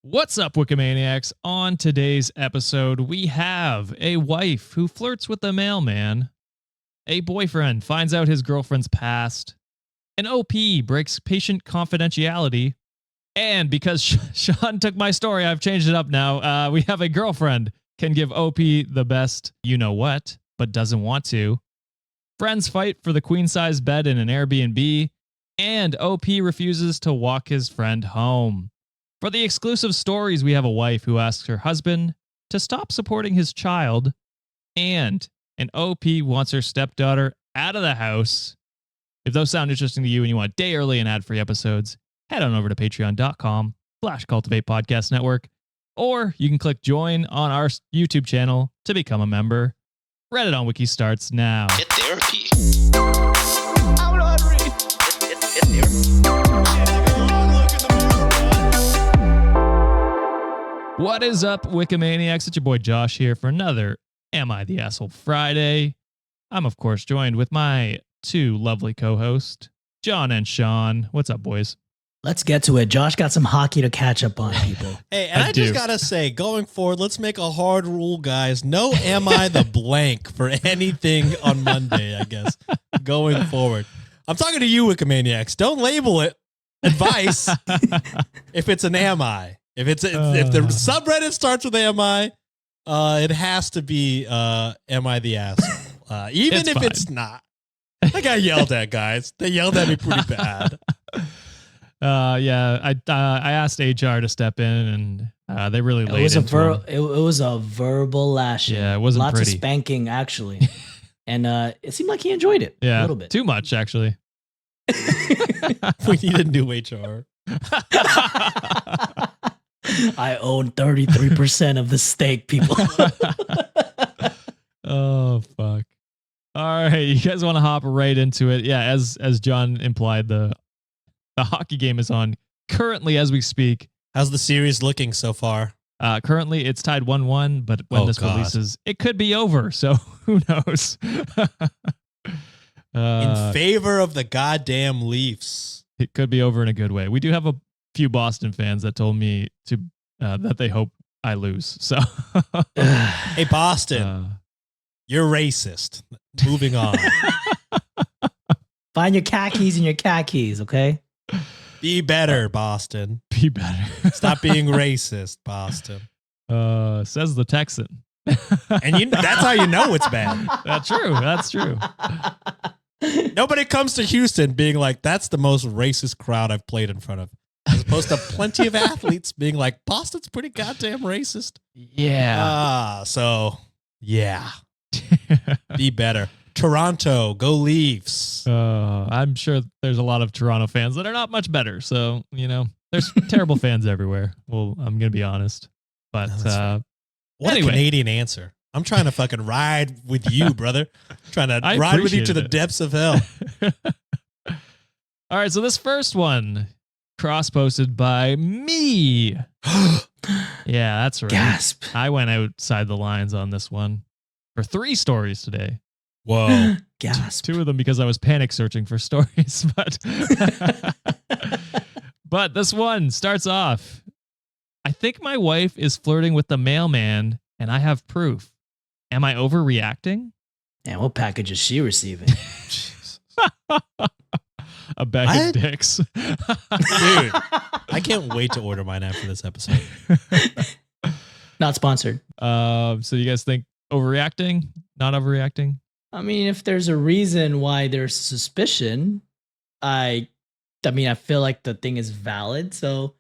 What's up, Wikimaniacs? On today's episode, we have a wife who flirts with the mailman, a boyfriend finds out his girlfriend's past, an OP breaks patient confidentiality, and because Sean took my story, I've changed it up now. We have a girlfriend can give OP the best you-know-what, but doesn't want to. Friends fight for the queen-size bed in an Airbnb, and OP refuses to walk his friend home. For the exclusive stories, we have a wife who asks her husband to stop supporting his child, and an OP wants her stepdaughter out of the house. If those sound interesting to you and you want day early and ad-free episodes, head on over to patreon.com/Cultivate Podcast Network, or you can click join on our YouTube channel to become a member. Reddit on Wiki starts now. Get therapy. I'm not reading. Get therapy. What is up, Wikimaniacs? It's your boy Josh here for another Am I the Asshole Friday. I'm, of course, joined with my two lovely co-hosts, John and Sean. What's up, boys? Let's get to it. Josh got some hockey to catch up on, people. Hey, and I just gotta say, going forward, let's make a hard rule, guys. No am I the blank for anything on Monday, I guess, going forward. I'm talking to you, Wikimaniacs. Don't label it advice if it's an am I. If the subreddit starts with am I, it has to be am I the asshole? Even if it's not. I got yelled at, guys. They yelled at me pretty bad. Yeah, I asked HR to step in, and they really laid into him. It was a verbal lashing. Yeah, it wasn't lots pretty. of spanking, actually, and it seemed like he enjoyed it. Yeah, a little bit. Too much, actually. We need a new HR. I own 33% of the stake, people. Oh, fuck. All right, you guys want to hop right into it? Yeah, as John implied, the hockey game is on currently as we speak. How's the series looking so far? Currently, it's tied 1-1, but when this releases, it could be over, so who knows? In favor of the goddamn Leafs. It could be over in a good way. We do have a few Boston fans that told me to that they hope I lose. So, hey, Boston, you're racist. Moving on. Find your khakis and your khakis, okay? Be better, Boston. Be better. Stop being racist, Boston. Says the Texan. And that's how you know it's bad. That's true. That's true. Nobody comes to Houston being like, that's the most racist crowd I've played in front of. As opposed to plenty of athletes being like, Boston's pretty goddamn racist. Yeah. Yeah. Be better. Toronto, go Leafs. I'm sure there's a lot of Toronto fans that are not much better. So, there's terrible fans everywhere. Well, I'm going to be honest. But what anyway. a Canadian answer. I'm trying to fucking ride with you, brother. Trying to ride with you to the depths of hell. All right. So this first one, cross-posted by me. Yeah, that's right. Gasp. I went outside the lines on this one for 3 stories today. Whoa. Gasp. 2 of them because I was panic searching for stories, but this one starts off. I think my wife is flirting with the mailman and I have proof. Am I overreacting? And what package is she receiving? A bag of dicks. Dude, I can't wait to order mine after this episode. Not sponsored. So you guys think overreacting? Not overreacting? I mean, if there's a reason why there's suspicion, I feel like the thing is valid. So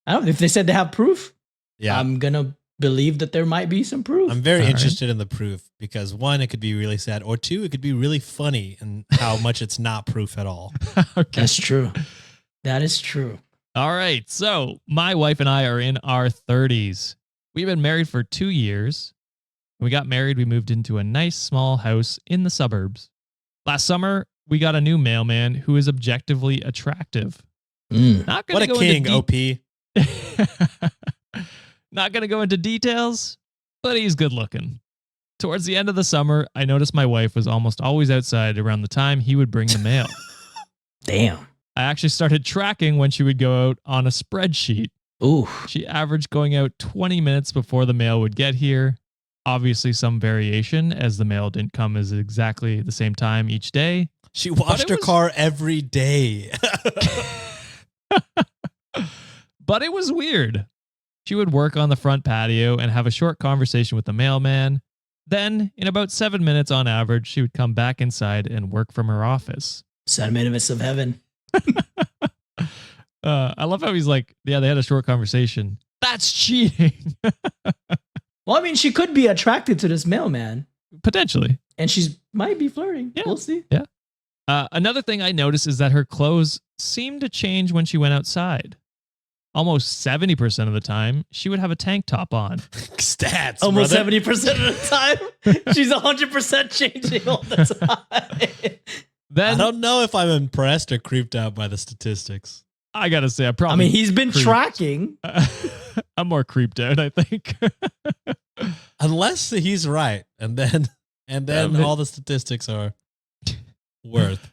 I don't know if they said they have proof. Yeah. I'm going to believe that there might be some proof. I'm very interested in the proof because 1, it could be really sad, or 2, it could be really funny and how much it's not proof at all. Okay. That's true. That is true. All right. So my wife and I are in our 30s. We've been married for 2 years. When we got married, we moved into a nice small house in the suburbs. Last summer, we got a new mailman who is objectively attractive. Not gonna What a go king, into OP. Not going to go into details, but he's good looking. Towards the end of the summer, I noticed my wife was almost always outside around the time he would bring the mail. Damn. I actually started tracking when she would go out on a spreadsheet. Ooh. She averaged going out 20 minutes before the mail would get here. Obviously, some variation as the mail didn't come as exactly the same time each day. She washed her car every day. But it was weird. She would work on the front patio and have a short conversation with the mailman. Then, in about 7 minutes on average, she would come back inside and work from her office. Sentiments of heaven. I love how he's like, yeah, they had a short conversation. That's cheating. Well, I mean, she could be attracted to this mailman. Potentially. And she's might be flirting. Yeah. We'll see. Yeah. Another thing I noticed is that her clothes seemed to change when she went outside. Almost 70% of the time, she would have a tank top on. Stats, Almost brother. 70% of the time, she's 100% changing all the time. Then I don't know if I'm impressed or creeped out by the statistics. I gotta say, I mean, he's been creeped. tracking. I'm more creeped out, I think. Unless he's right, and then all the statistics are worth.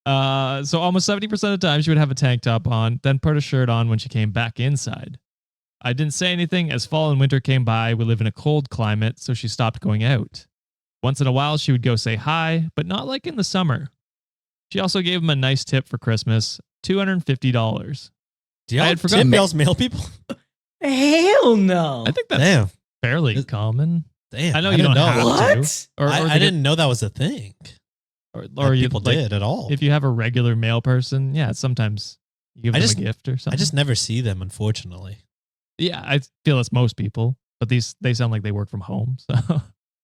So almost 70% of the time she would have a tank top on, then put a shirt on when she came back inside. I didn't say anything as fall and winter came by. We live in a cold climate, so she stopped going out. Once in a while, she would go say hi, but not like in the summer. She also gave him a nice tip for Christmas, $250. Do y'all I had forgotten- tip y'all's mail people? Hell no. I think that's Damn. fairly common. Damn. I know I you didn't don't know. have What? to. Or I they didn't know that was a thing. or That you people like, did at all. If you have a regular mail person, yeah, sometimes you give I them just- a gift or something. I just never see them, unfortunately. Yeah, I feel it's most people, but they sound like they work from home. So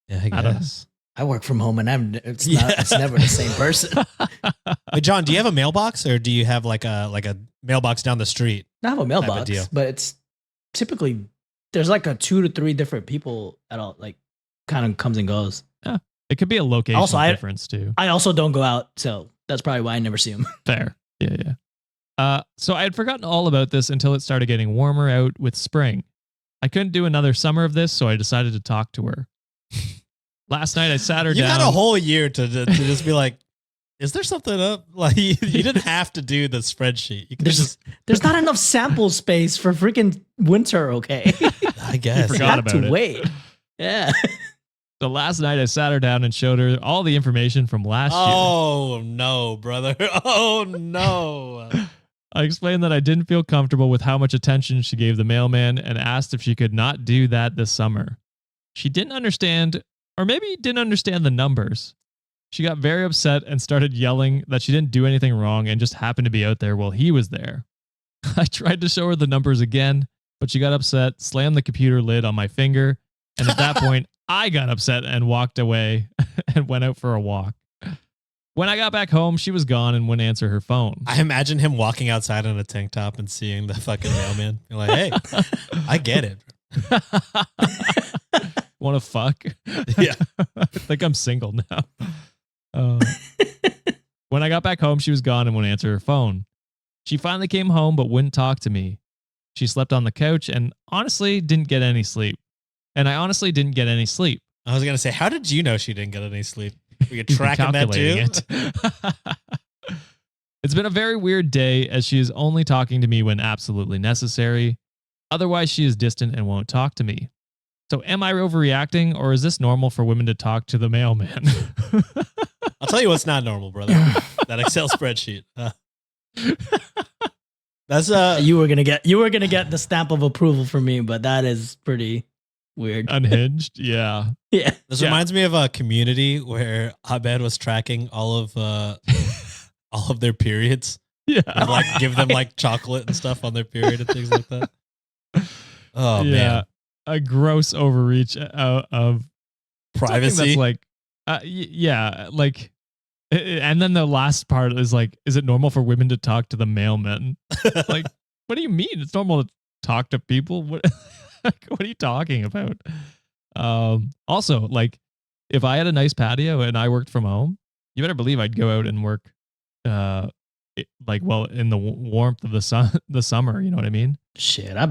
Yeah, I don't know. guess. I work from home and it's Yeah. never the same person. Wait, John, do you have a mailbox or do you have like a mailbox down the street? I have a mailbox, deal. but it's typically there's like a 2 to 3 different people at all, like kind of comes and goes. it could be a location Also, difference too. I also don't go out, so that's probably why I never see them. Fair. Yeah. So I had forgotten all about this until it started getting warmer out with spring. I couldn't do another summer of this, so I decided to talk to her. Last night I sat her You down. had a whole year to just be like, is there something up? Like you didn't have to do the spreadsheet. You could There's not enough sample space for freaking winter. Okay, I guess. forgot had about to it. wait. Yeah. So last night I sat her down and showed her all the information from last year. Oh no, brother. Oh no. I explained that I didn't feel comfortable with how much attention she gave the mailman and asked if she could not do that this summer. She didn't understand, or maybe didn't understand the numbers. She got very upset and started yelling that she didn't do anything wrong and just happened to be out there while he was there. I tried to show her the numbers again, but she got upset, slammed the computer lid on my finger, and at that point, I got upset and walked away and went out for a walk. When I got back home, she was gone and wouldn't answer her phone. I imagine him walking outside in a tank top and seeing the fucking mailman. You're like, hey, I get it. Want to fuck? Yeah. I think I'm single now. When I got back home, she was gone and wouldn't answer her phone. She finally came home but wouldn't talk to me. She slept on the couch and honestly didn't get any sleep. And I honestly didn't get any sleep. I was gonna say, how did you know she didn't get any sleep? Were you You've been tracking that too? calculating it. It's been a very weird day as she is only talking to me when absolutely necessary. Otherwise, she is distant and won't talk to me. So am I overreacting or is this normal for women to talk to the mailman? I'll tell you what's not normal, brother. That Excel spreadsheet. That's You were gonna get the stamp of approval from me, but that is pretty weird. Unhinged? Yeah. Yeah. This Yeah. reminds me of a community where Abed was tracking all of their periods Yeah. and like give them like chocolate and stuff on their period and things like that. Oh yeah. man, A gross overreach of something privacy. that's like, yeah, like, and then the last part is like, is it normal for women to talk to the mailmen? Like, what do you mean? It's normal to talk to people. What are you talking about? Also, like, if I had a nice patio and I worked from home, you better believe I'd go out and work, in the warmth of the summer. You know what I mean? Shit, I'll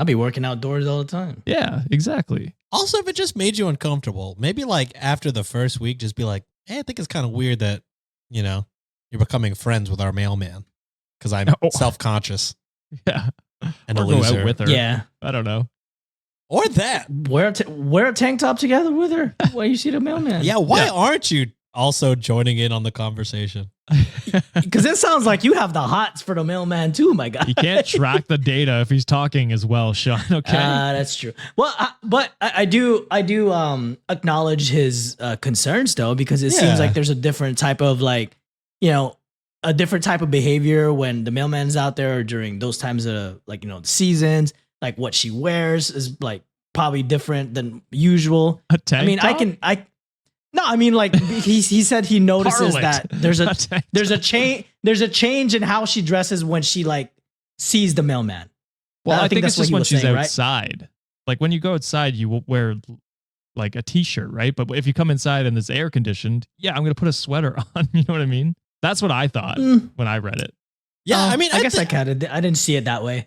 be working outdoors all the time. Yeah, exactly. Also, if it just made you uncomfortable, maybe like after the first week, just be like, hey, I think it's kind of weird that, you're becoming friends with our mailman because I'm Oh. self-conscious. Yeah. And or a go loser. out with her. Yeah. I don't know. Or that. Wear a tank top together with her when you see the mailman. Yeah, why aren't you also joining in on the conversation? Because it sounds like you have the hots for the mailman too, my guy. You can't track the data if he's talking as well, Sean. Okay. That's true. Well, but I do acknowledge his concerns though, because it seems like there's a different type of a different type of behavior when the mailman's out there or during those times of the seasons. Like what she wears is like probably different than usual. A tank I mean, top? No, I mean, like he said he notices Harlot. that there's a change in how she dresses when she like sees the mailman. Well, I think that's it's just what he when was she's saying, right? outside. Like when you go outside, you will wear like a t-shirt, right? But if you come inside and it's air conditioned, yeah, I'm going to put a sweater on. You know what I mean? That's what I thought when I read it. Yeah, I mean, I guess I didn't see it that way.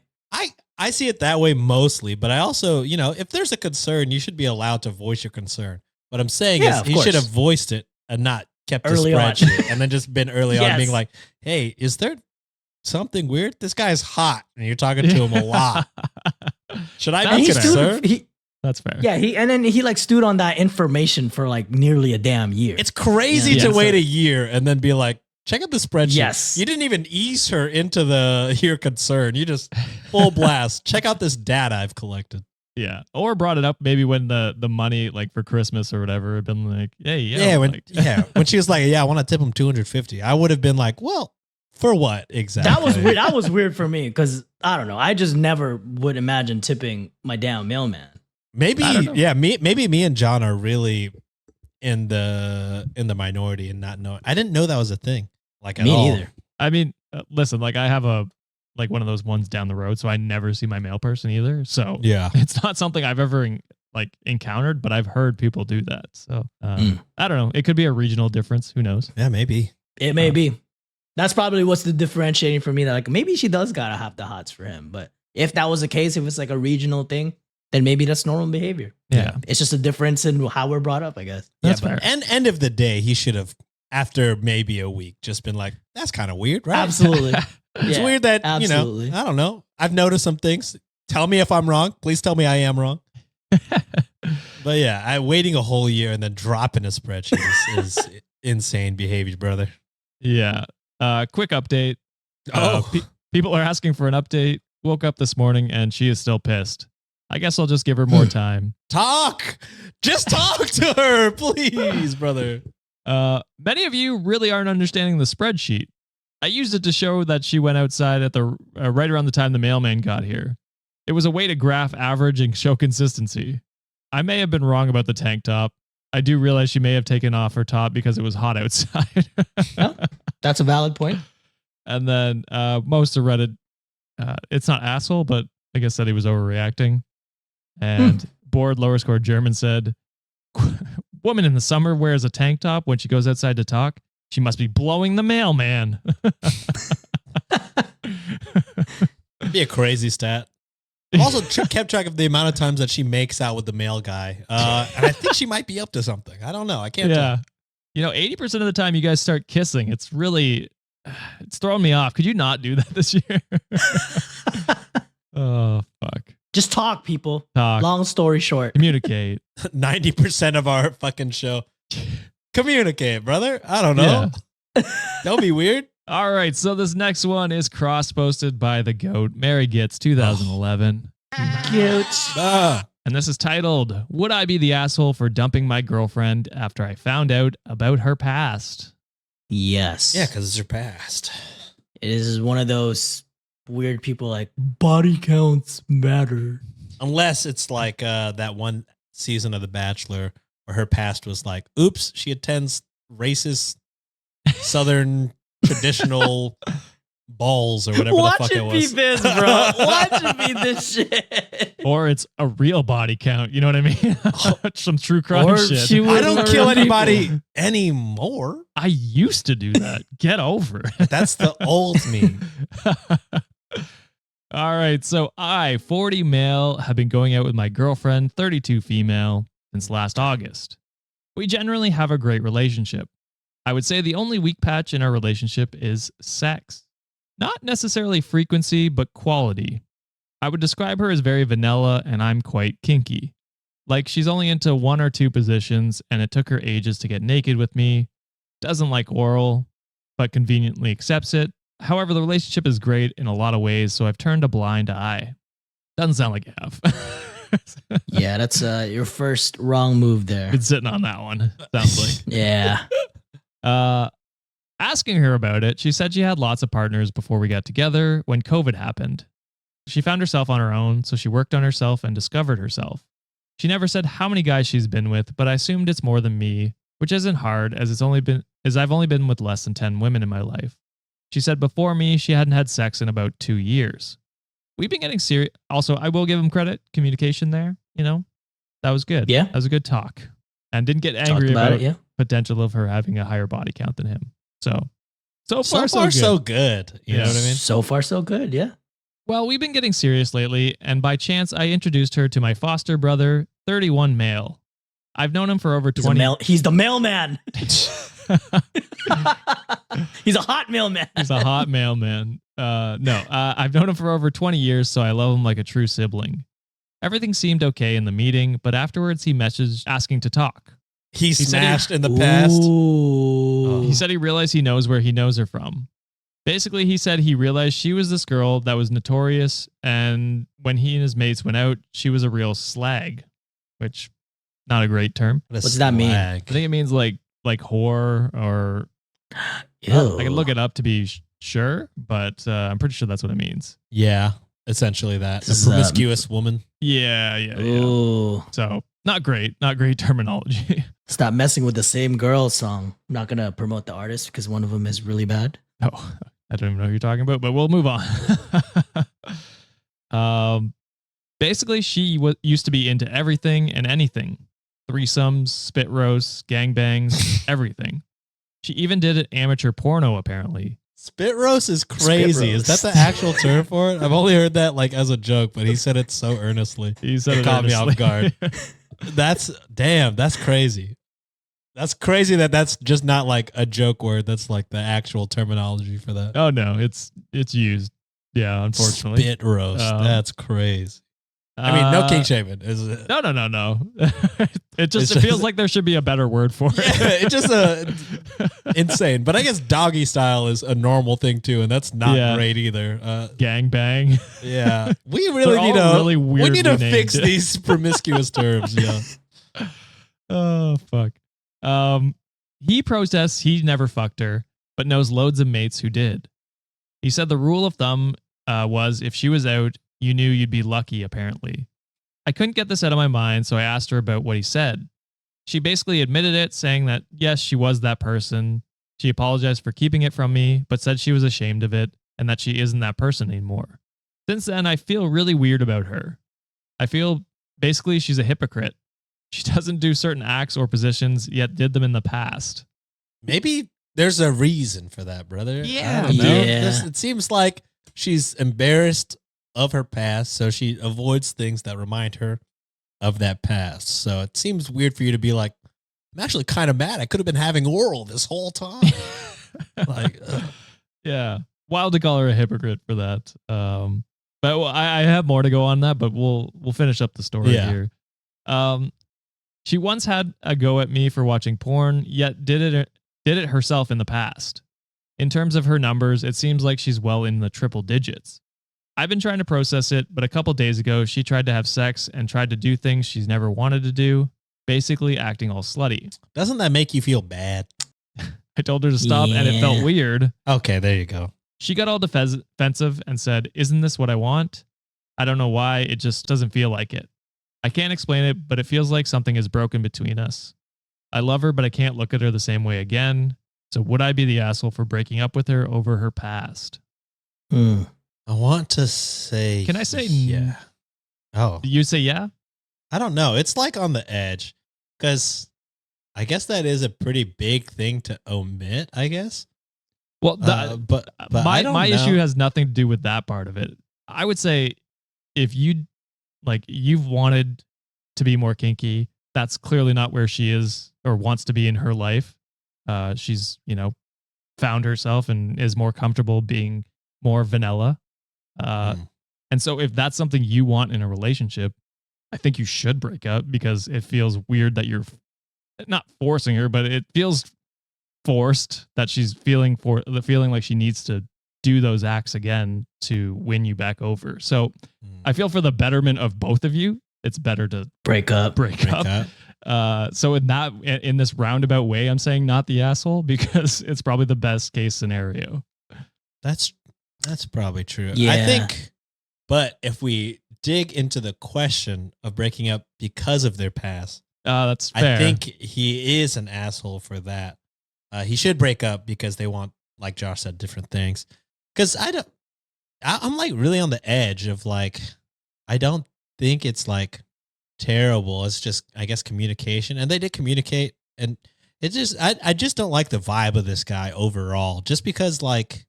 I see it that way mostly, but I also, if there's a concern, you should be allowed to voice your concern. What I'm saying is he should have voiced it and not kept Early the on. spreadsheet and then just been early on Yes. being like, hey, is there something weird? This guy's hot and you're talking to him a lot. Should I be That's fair. concerned? That's fair. Yeah, he like stewed on that information for like nearly a damn year. It's crazy Yeah. to Yeah. wait a year and then be like, check out the spreadsheet. Yes. You didn't even ease her into your concern. You just full blast. Check out this data I've collected. Yeah. Or brought it up maybe when the money like for Christmas or whatever had been like, hey, When she was like, yeah, I want to tip him $250. I would have been like, well, for what exactly? That was weird. That was weird for me because I don't know. I just never would imagine tipping my damn mailman. Maybe, I don't know. yeah, maybe me and John are really in the minority and not knowing. I didn't know that was a thing. Like at Me all. neither. I mean, listen, like I have one of those ones down the road, so I never see my mail person either. So Yeah. it's not something I've ever encountered, but I've heard people do that. So I don't know. It could be a regional difference. Who knows? Yeah, maybe. It may be. That's probably what's the differentiating for me. That like maybe she does gotta have the hots for him. But if that was the case, if it's like a regional thing, then maybe that's normal behavior. Yeah. It's just a difference in how we're brought up, I guess. That's But fair. end of the day, he should have, after maybe a week, just been like, that's kind of weird, right? Absolutely. It's Yeah, weird that, absolutely. I don't know. I've noticed some things. Tell me if I'm wrong. Please tell me I am wrong. But yeah, waiting a whole year and then dropping a spreadsheet is insane behavior, brother. Yeah. Quick update. Oh. People are asking for an update. Woke up this morning and she is still pissed. I guess I'll just give her more time. Talk. Just talk to her, please, brother. Many of you really aren't understanding the spreadsheet. I used it to show that she went outside at the right around the time the mailman got here. It was a way to graph average and show consistency. I may have been wrong about the tank top. I do realize she may have taken off her top because it was hot outside. That's a valid point. And then most of Reddit, it's not asshole, but I guess said he was overreacting. And bored lower score German said, woman in the summer wears a tank top when she goes outside to talk. She must be blowing the mailman. Be a crazy stat. Also, kept track of the amount of times that she makes out with the mail guy. And I think she might be up to something. I don't know. I can't tell. 80% of the time you guys start kissing. It's throwing me off. Could you not do that this year? Oh, fuck. Just talk, people. Talk. Long story short. Communicate. 90% of our fucking show. Communicate, brother. I don't know. Don't be weird. All right, so this next one is cross-posted by the GOAT, Mary Gitz, 2011. Cute. And this is titled, Would I Be the Asshole for Dumping My Girlfriend After I Found Out About Her Past? Yes. Yeah, because it's your past. It is one of those weird people like, body counts matter. Unless it's like that one season of The Bachelor where her past was like, oops, she attends racist Southern traditional balls or whatever the fuck it was. Watch it be this, bro. Watch it be this shit. Or it's a real body count. You know what I mean? Some true crime Or shit. she was- I don't kill anybody anymore. I used to do that. Get over it. That's the old me. All right. So I, 40 male, have been going out with my girlfriend, 32 female, since last August. We generally have a great relationship. I would say the only weak patch in our relationship is sex. Not necessarily frequency, but quality. I would describe her as very vanilla, and I'm quite kinky. Like, she's only into 1 or 2 positions, and it took her ages to get naked with me. Doesn't like oral, but conveniently accepts it. However, the relationship is great in a lot of ways, so I've turned a blind eye. Doesn't sound like you have. Yeah, that's your first wrong move there. Been sitting on that one, sounds like. Yeah. Asking her about it, she said she had lots of partners before we got together when COVID happened. She found herself on her own, so she worked on herself and discovered herself. She never said how many guys she's been with, but I assumed it's more than me, which isn't hard as I've only been with less than 10 women in my life. She said before me, she hadn't had sex in about 2 years. We've been getting serious. Also, I will give him credit. Communication there, that was good. Yeah. That was a good talk. And didn't get angry Talked about it, yeah. potential of her having a higher body count than him. So far, so good. You know what I mean? So far, so good. Yeah. Well, we've been getting serious lately, and by chance, I introduced her to my foster brother, 31 male. I've known him for over 20. He's the mailman. He's a hot mailman. He's a hot mailman. I've known him for over 20 years, so I love him like a true sibling. Everything seemed okay in the meeting, but afterwards he messaged asking to talk. He smashed in the past. Ooh. He said he realized he knows where he knows her from. Basically, he said he realized she was this girl that was notorious, and when he and his mates went out, she was a real slag, which not a great term. What does that mean? I think it means like whore or Ew. I can look it up to be sure, but I'm pretty sure that's what it means. Yeah, essentially that. This is, A promiscuous woman. Yeah. Ooh. So not great terminology. Stop messing with the same girl song. I'm not gonna promote the artist because one of them is really bad. Oh, I don't even know who you're talking about, but we'll move on. Basically, she used to be into everything and anything. Threesomes, spit roasts, gangbangs, everything. She even did an amateur porno, apparently. Spit roast is crazy. Is that the actual term for it? I've only heard that like as a joke, but he said it so earnestly. He said It caught me off guard. That's crazy. That's crazy that's just not like a joke word. That's like the actual terminology for that. Oh no, it's used. Yeah, unfortunately. Spit roast. That's crazy. I mean, no king shaming. Is it? No. It feels like there should be a better word for it. Yeah, it's just insane. But I guess doggy style is a normal thing too, and that's not great either. Gangbang. Yeah, we really They're need all to really weirdly fix named. these promiscuous terms. Yeah. Oh fuck. He protests he never fucked her, but knows loads of mates who did. He said the rule of thumb was if she was out, you knew you'd be lucky, apparently. I couldn't get this out of my mind, so I asked her about what he said. She basically admitted it, saying that, yes, she was that person. She apologized for keeping it from me, but said she was ashamed of it and that she isn't that person anymore. Since then, I feel really weird about her. I feel basically she's a hypocrite. She doesn't do certain acts or positions, yet did them in the past. Maybe there's a reason for that, brother. Yeah. I don't know. Yeah. It seems like she's embarrassed of her past, so she avoids things that remind her of that past. So it seems weird for you to be like, I'm actually kind of mad. I could have been having oral this whole time. Yeah. Wild to call her a hypocrite for that. But I have more to go on that, but we'll finish up the story here. She once had a go at me for watching porn, yet did it herself in the past. In terms of her numbers, it seems like she's well in the triple digits. I've been trying to process it, but a couple days ago, she tried to have sex and tried to do things she's never wanted to do, basically acting all slutty. Doesn't that make you feel bad? I told her to stop and it felt weird. Okay, there you go. She got all defensive and said, "Isn't this what I want? I don't know why, it just doesn't feel like it. I can't explain it, but it feels like something is broken between us. I love her, but I can't look at her the same way again. So would I be the asshole for breaking up with her over her past?" I want to say... Can I say yeah? Oh. You say yeah? I don't know. It's like on the edge because I guess that is a pretty big thing to omit, I guess. Well, but I don't my know. issue has nothing to do with that part of it. I would say if you've wanted to be more kinky, that's clearly not where she is or wants to be in her life. She's, found herself and is more comfortable being more vanilla. And so if that's something you want in a relationship, I think you should break up because it feels weird that you're not forcing her, but it feels forced that she's feeling like she needs to do those acts again to win you back over. So I feel for the betterment of both of you, it's better to break up. So in this roundabout way, I'm saying not the asshole because it's probably the best case scenario. That's probably true. Yeah. I think, but if we dig into the question of breaking up because of their past, that's fair. I think he is an asshole for that. He should break up because they want, like Josh said, different things. Because I'm like really on the edge of like, I don't think it's like terrible. It's just, I guess, communication. And they did communicate. And it just, I just don't like the vibe of this guy overall. Just because like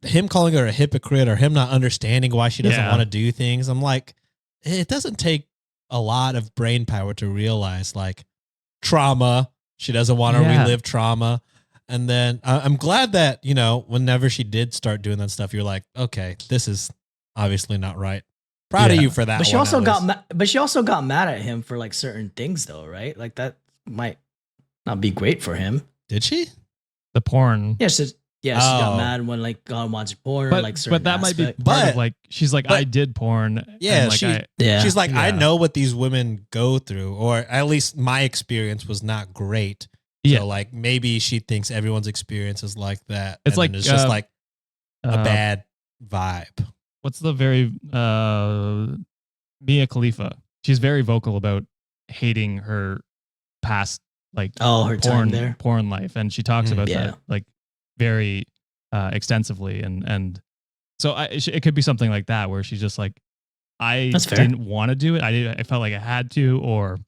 him calling her a hypocrite or him not understanding why she doesn't want to do things. I'm like, it doesn't take a lot of brain power to realize like trauma. She doesn't want to relive trauma. And then I'm glad that, you know, whenever she did start doing that stuff, you're like, okay, this is obviously not right. Proud of you for that. But she also got mad at him for like certain things though, right? Like that might not be great for him. Did she? The porn. Yeah, she got mad when like God watched porn or like certain but that might be aspect. part of like she's like I did porn. Yeah, and she's like I know what these women go through, or at least my experience was not great. Yeah, so like maybe she thinks everyone's experience is like that. It's like it's just like a bad vibe. What's the very Mia Khalifa? She's very vocal about hating her past like her time there. porn life, and she talks about that like very extensively, and so it could be something like that where she's just like, I didn't want to do it. I felt like I had to, or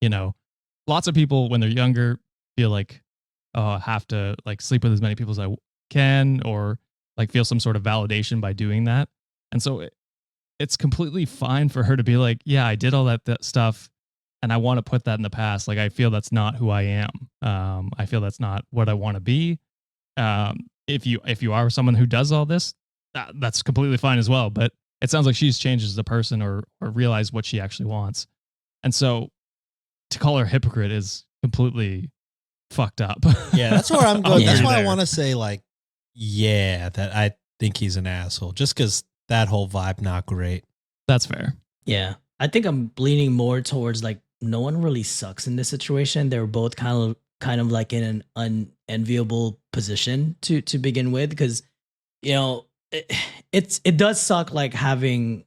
you know, lots of people when they're younger feel like, oh, I have to like sleep with as many people as I can, or like feel some sort of validation by doing that. And so it's completely fine for her to be like, yeah, I did all that stuff and I want to put that in the past. Like, I feel that's not who I am. I feel that's not what I want to be. If you are someone who does all this, that's completely fine as well. But it sounds like she's changed as a person or realized what she actually wants. And so to call her a hypocrite is completely fucked up. Yeah, that's where I'm going. That's why I want to say like, yeah, that I think he's an asshole just because that whole vibe, not great. That's fair. Yeah. I think I'm leaning more towards like, no one really sucks in this situation. They're both kind of like in an unenviable position to begin with. Cause you know, it does suck like having,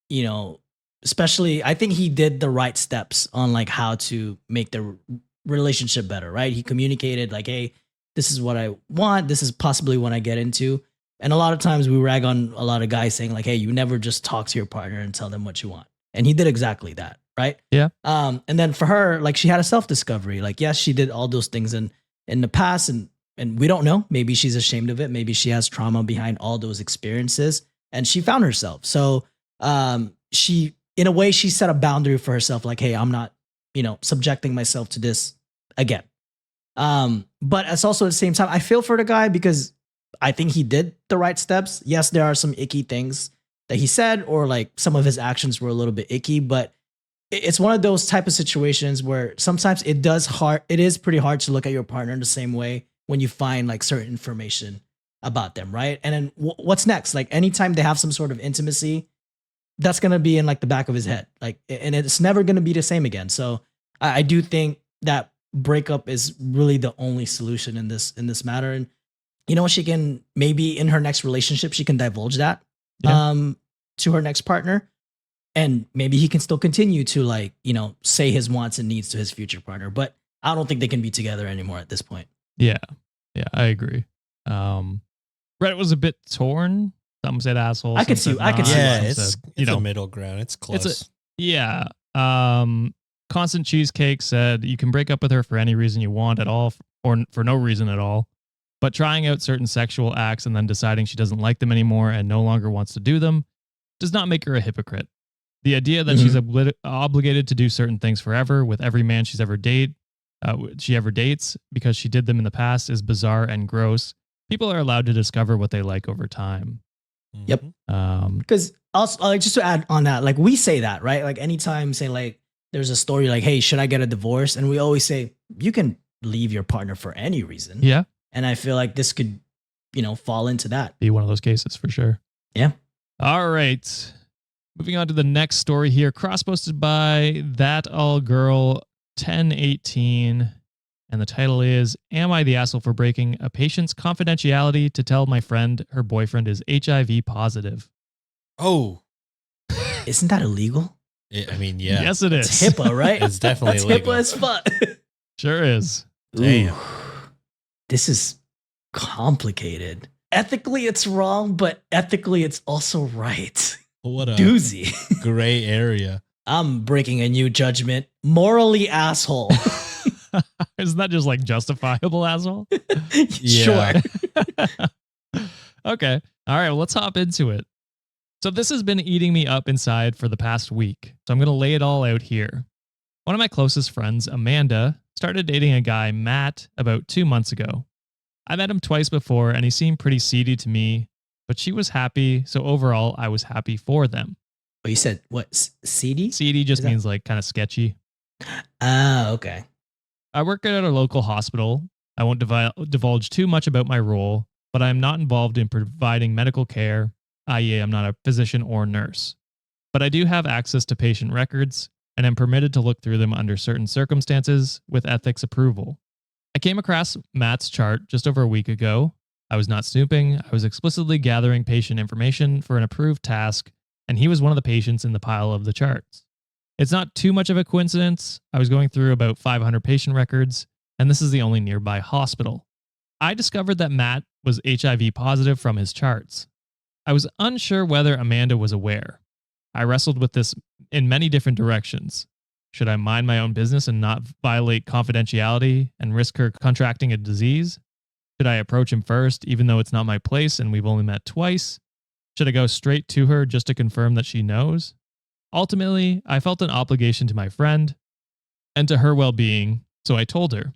you know, especially I think he did the right steps on like how to make the relationship better, right? He communicated like, hey, this is what I want. This is possibly what I get into. And a lot of times we rag on a lot of guys saying like, hey, you never just talk to your partner and tell them what you want. And he did exactly that, right? Yeah. And then for her, like she had a self-discovery. Like, yes, she did all those things in the past and we don't know. Maybe she's ashamed of it. Maybe she has trauma behind all those experiences and she found herself. So she, in a way, she set a boundary for herself. Like, hey, I'm not, you know, subjecting myself to this again. But it's also at the same time, I feel for the guy because I think he did the right steps. Yes, there are some icky things that he said, or like some of his actions were a little bit icky, but it's one of those type of situations where sometimes it is pretty hard to look at your partner in the same way when you find like certain information about them, right? And then what's next? Like anytime they have some sort of intimacy, that's going to be in like the back of his head. Like, and it's never going to be the same again. So I do think that breakup is really the only solution in this matter. And you know, she can maybe in her next relationship, she can divulge that to her next partner. And maybe he can still continue to like, you know, say his wants and needs to his future partner. But I don't think they can be together anymore at this point. Yeah. Yeah, I agree. Reddit was a bit torn. Some said asshole. I could see. Yeah, it's a middle ground. It's close. Constant Cheesecake said you can break up with her for any reason you want at all, or for no reason at all. But trying out certain sexual acts and then deciding she doesn't like them anymore and no longer wants to do them does not make her a hypocrite. The idea that she's obligated to do certain things forever with every man she ever dates because she did them in the past is bizarre and gross. People are allowed to discover what they like over time. Yep. Because also, like, just to add on that, like we say that, right? Like anytime say like there's a story like, hey, should I get a divorce? And we always say you can leave your partner for any reason. Yeah. And I feel like this could, fall into that. Be one of those cases for sure. Yeah. All right. Moving on to the next story here. Cross-posted by That All Girl 1018. And the title is, Am I the asshole for breaking a patient's confidentiality to tell my friend her boyfriend is HIV positive? Oh. Isn't that illegal? I mean, yeah. Yes, it is. It's HIPAA, right? It's definitely That's illegal. HIPAA as fuck. Sure is. Damn. Ooh. This is complicated. Ethically, it's wrong, but ethically, it's also right. What a Doozy. gray area. I'm breaking a new judgment. Morally asshole. Isn't that just like justifiable, asshole? Sure. Okay. All right. Well, let's hop into it. So this has been eating me up inside for the past week. So I'm going to lay it all out here. One of my closest friends, Amanda, started dating a guy, Matt, about 2 months ago. I met him twice before and he seemed pretty seedy to me, but she was happy. So overall, I was happy for them. But you said what? CD? Seedy just Is that- means like kind of sketchy. Ah, okay. I work at a local hospital. I won't divulge too much about my role, but I am not involved in providing medical care, i.e., I'm not a physician or nurse. But I do have access to patient records and am permitted to look through them under certain circumstances with ethics approval. I came across Matt's chart just over a week ago. I was not snooping. I was explicitly gathering patient information for an approved task, and he was one of the patients in the pile of the charts. It's not too much of a coincidence. I was going through about 500 patient records, and this is the only nearby hospital. I discovered that Matt was HIV positive from his charts. I was unsure whether Amanda was aware. I wrestled with this in many different directions. Should I mind my own business and not violate confidentiality and risk her contracting a disease? Should I approach him first, even though it's not my place and we've only met twice? Should I go straight to her just to confirm that she knows? Ultimately, I felt an obligation to my friend and to her well-being, so I told her.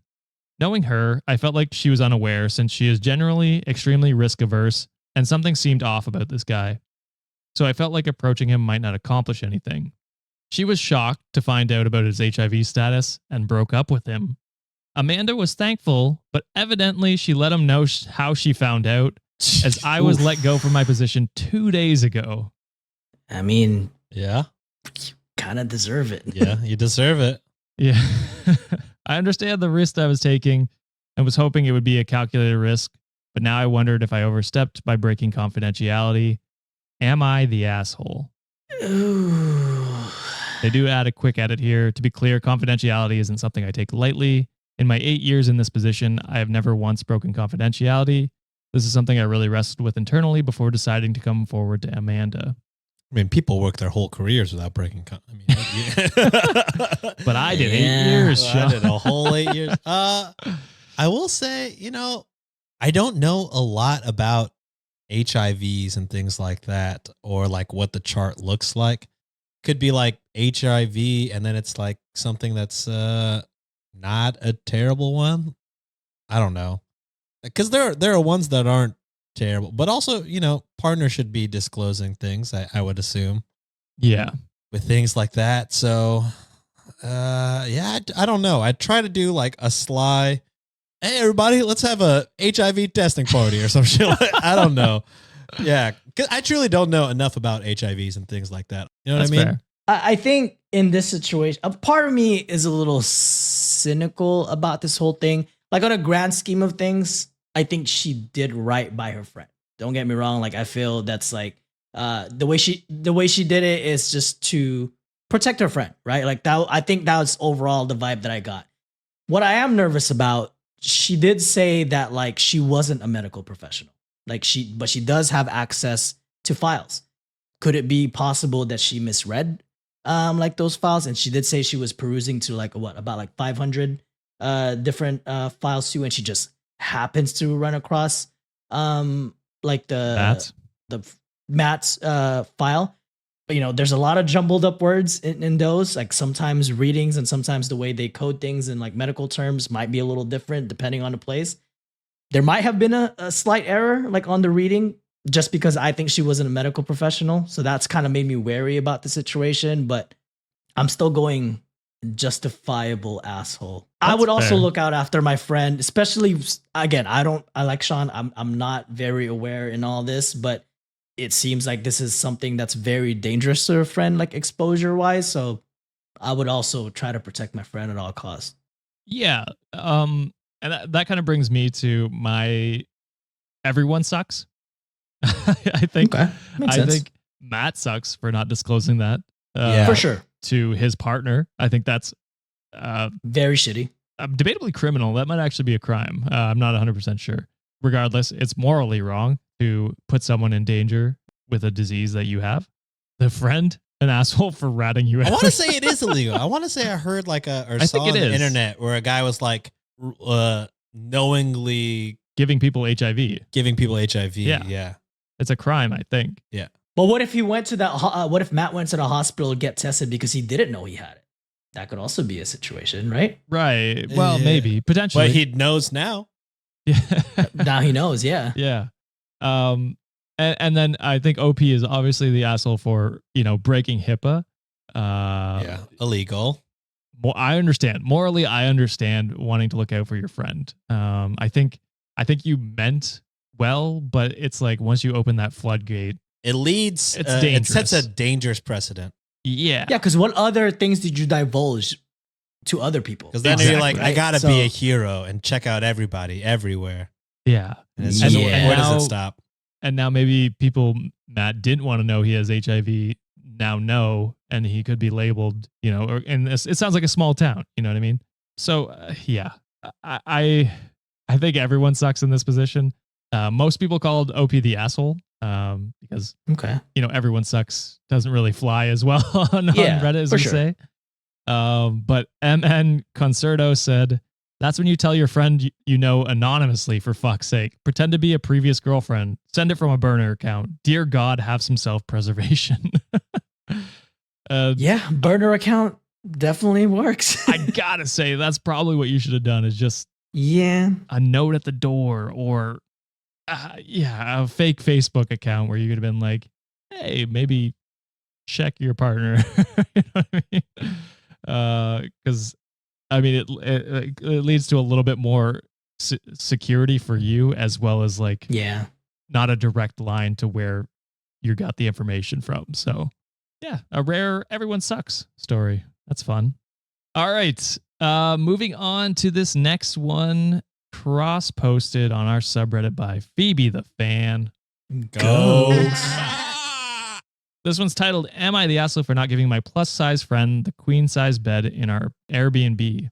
Knowing her, I felt like she was unaware since she is generally extremely risk-averse and something seemed off about this guy. So I felt like approaching him might not accomplish anything. She was shocked to find out about his HIV status and broke up with him. Amanda was thankful, but evidently she let him know how she found out, as I was let go from my position 2 days ago. I mean, Yeah. you kind of deserve it. Yeah. You deserve it. Yeah. I understand the risk I was taking and was hoping it would be a calculated risk, but now I wondered if I overstepped by breaking confidentiality. Am I the asshole? Ooh. They do add a quick edit here. To be clear, confidentiality isn't something I take lightly. In my 8 years in this position, I have never once broken confidentiality. This is something I really wrestled with internally before deciding to come forward to Amanda. I mean, people work their whole careers without breaking. But I did 8 Yeah. years, I Sean. did a whole 8 years. I will say, I don't know a lot about HIVs and things like that, or like what the chart looks like. Could be like HIV, and then it's like something that's not a terrible one. I don't know, because there are ones that aren't terrible, but also partner should be disclosing things. I would assume. Yeah. With things like that. So, yeah, I don't know. I try to do like a sly, hey, everybody, let's have a HIV testing party or some shit. I don't know. Yeah. 'Cause I truly don't know enough about HIVs and things like that. You know That's what I mean? fair. I think in this situation, a part of me is a little cynical about this whole thing. Like on a grand scheme of things, I think she did right by her friend. Don't get me wrong. Like I feel that's like the way she did it is just to protect her friend, right? Like that. I think that was overall the vibe that I got. What I am nervous about, she did say that like she wasn't a medical professional, but she does have access to files. Could it be possible that she misread like those files? And she did say she was perusing to like about like 500 different files too, and she just happens to run across like the Matt's file. But there's a lot of jumbled up words in those, like sometimes readings and sometimes the way they code things in like medical terms might be a little different depending on the place. There might have been a slight error like on the reading just because I think she wasn't a medical professional. So that's kind of made me wary about the situation. But I'm still going justifiable asshole. I That's would also fair. look out after my friend, especially again, I like Sean. I'm not very aware in all this, but it seems like this is something that's very dangerous to a friend, like exposure wise. So I would also try to protect my friend at all costs. Yeah. And that kind of brings me to my everyone sucks. I think Makes I sense. think Matt sucks for not disclosing that. Yeah. For sure. To his partner. I think that's Very shitty. debatably criminal. That might actually be a crime. I'm not 100% sure. Regardless, it's morally wrong to put someone in danger with a disease that you have. The friend, an asshole for ratting you out. I want to say it is illegal. I want to say I heard like I saw think it on the is. internet where a guy was like knowingly Giving people HIV. giving people HIV. Yeah. Yeah. It's a crime, I think. But what if he went to that? What if Matt went to the hospital to get tested because he didn't know he had it? That could also be a situation, right? Right. Well, Yeah. maybe. Potentially. But he knows now. Yeah. Now he knows. Yeah. Yeah. And then I think OP is obviously the asshole for, breaking HIPAA. Yeah. Illegal. I understand. Morally, I understand wanting to look out for your friend. I think you meant well, but it's like once you open that floodgate, It leads. It's It sets a dangerous. dangerous precedent. yeah. Yeah. Because what other things did you divulge to other people? Because then Exactly, you're like, I right? gotta So- be a hero and check out everybody everywhere. Yeah. And it's And just yeah. where does now- it stop? And now maybe people Matt didn't want to know he has HIV now know, and he could be labeled, and it sounds like a small town, you know what I mean? So yeah, I think everyone sucks in this position. Most people called OP the asshole because Okay. everyone sucks doesn't really fly as well on Reddit as for we sure. say. But MN Concerto said, that's when you tell your friend anonymously, for fuck's sake. Pretend to be a previous girlfriend. Send it from a burner account. Dear God, have some self-preservation. Yeah. Burner account definitely works. I gotta say, that's probably what you should have done, is just yeah. a note at the door, or a fake Facebook account where you could have been like, hey, maybe check your partner. You know what I mean? Because it leads to a little bit more security for you, as well as like Yeah. not a direct line to where you got the information from. So yeah, a rare everyone sucks story. That's fun. All right. Moving on to this next one, cross-posted on our subreddit by Phoebe the Fan. Go. This one's titled, Am I the asshole for not giving my plus-size friend the queen-size bed in our Airbnb?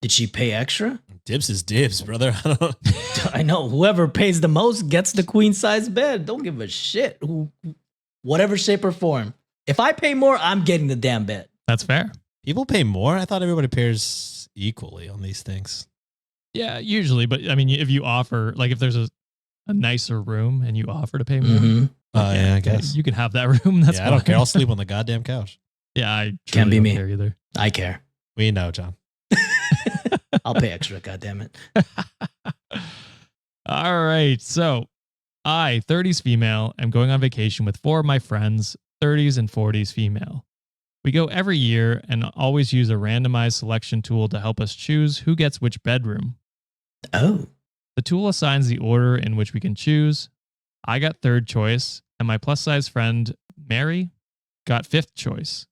Did she pay extra? Dibs is dibs, brother. I don't. I know. Whoever pays the most gets the queen size bed. Don't give a shit. Whatever shape or form. If I pay more, I'm getting the damn bed. That's fair. People pay more. I thought everybody pays equally on these things. Yeah, usually. But I mean, if you offer, like if there's a nicer room and you offer to pay more, Mm-hmm. Oh yeah, I guess. you can have that room. That's Yeah, I don't fine. care. I'll sleep on the goddamn couch. Yeah, I Can't truly be don't me. care either. I care. We know, John. I'll pay extra. God damn it. All right. So I, 30s female, am going on vacation with 4 of my friends, 30s and 40s female. We go every year and always use a randomized selection tool to help us choose who gets which bedroom. Oh. The tool assigns the order in which we can choose. I got 3rd choice, and my plus size friend, Mary, got 5th choice.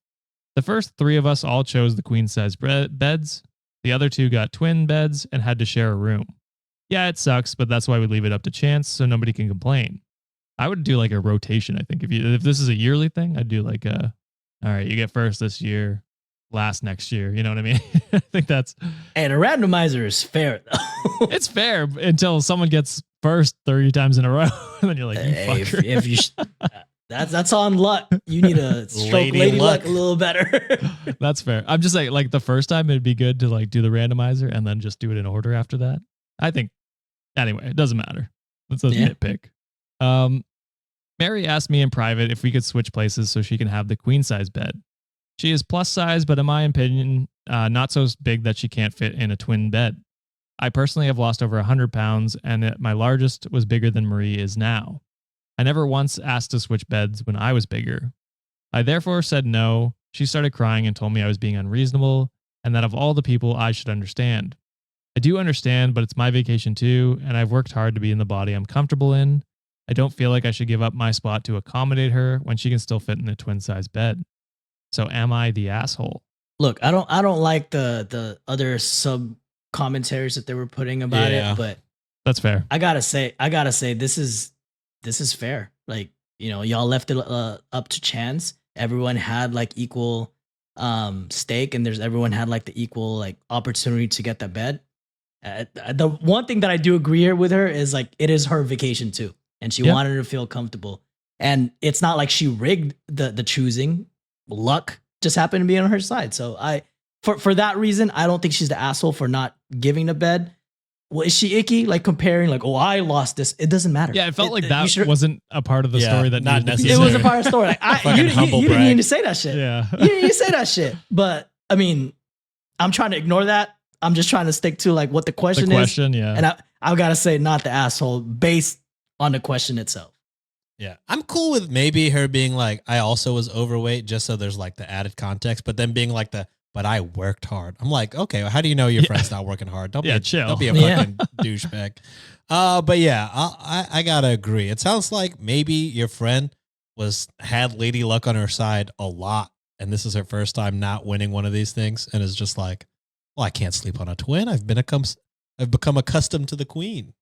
The first 3 of us all chose the queen size beds. The other 2 got twin beds and had to share a room. Yeah, it sucks, but that's why we leave it up to chance so nobody can complain. I would do like a rotation, I think. If this is a yearly thing, I'd do like all right, you get first this year, last next year. You know what I mean? I think that's... And a randomizer is fair, though. It's fair until someone gets first 30 times in a row. And then you're like, you Hey, fucker. if you that's on luck. You need to stroke lady luck a little better. That's fair. I'm just saying, like the first time it'd be good to like do the randomizer and then just do it in order after that. I think, anyway, it doesn't matter. It's a nitpick. Mary asked me in private if we could switch places so she can have the queen size bed. She is plus size, but in my opinion, not so big that she can't fit in a twin bed. I personally have lost over 100 pounds, and my largest was bigger than Marie is now. I never once asked to switch beds when I was bigger. I therefore said no. She started crying and told me I was being unreasonable and that of all the people I should understand. I do understand, but it's my vacation too, and I've worked hard to be in the body I'm comfortable in. I don't feel like I should give up my spot to accommodate her when she can still fit in a twin-size bed. So am I the asshole? Look, I don't like the other sub commentaries that they were putting about Yeah. it, but That's fair. I gotta say this is fair. Like, y'all left it up to chance. Everyone had like equal stake, and everyone had like the equal like opportunity to get that bed. The one thing that I do agree here with her is like it is her vacation too, and she wanted to feel comfortable. And it's not like she rigged the choosing. Luck just happened to be on her side. So for that reason, I don't think she's the asshole for not giving the bed. Well, is she icky? Like comparing, like, oh, I lost this. It doesn't matter. Yeah, it felt like that wasn't a part of the story that not needed to be It in was a there. part of the story. Like, you didn't need to say that shit. Yeah. You didn't need to say that shit. But I mean, I'm trying to ignore that. I'm just trying to stick to like what the question is. Yeah. And I've got to say, not the asshole based on the question itself. Yeah. I'm cool with maybe her being like, I also was overweight, just so there's like the added context, but then being like but I worked hard. I'm like, okay, well, how do you know your friend's not working hard? Don't chill. Don't be a fucking douchebag. But yeah, I gotta agree. It sounds like maybe your friend had lady luck on her side a lot, and this is her first time not winning one of these things, and is just like, well, I can't sleep on a twin. I've become accustomed to the queen.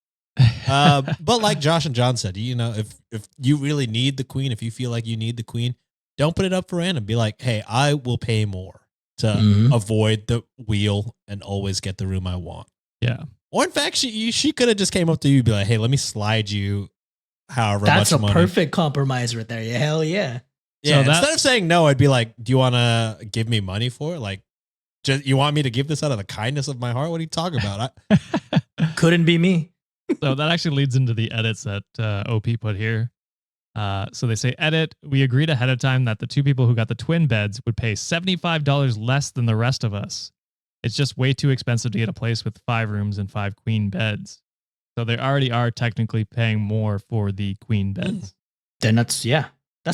But like Josh and John said, if you really need the queen, if you feel like you need the queen, don't put it up for random. Be like, hey, I will pay more to avoid the wheel and always get the room I want. Yeah. Or in fact, she could have just came up to you and be like, hey, let me slide you however That's much a money. perfect compromise right there. Yeah, hell yeah. Yeah, So instead of saying no, I'd be like, do you want to give me money for it? Like, you want me to give this out of the kindness of my heart? What are you talking about? Couldn't be me. So that actually leads into the edits that OP put here. So they say, edit, we agreed ahead of time that the two people who got the twin beds would pay $75 less than the rest of us. It's just way too expensive to get a place with 5 rooms and 5 queen beds. So they already are technically paying more for the queen beds. Then that's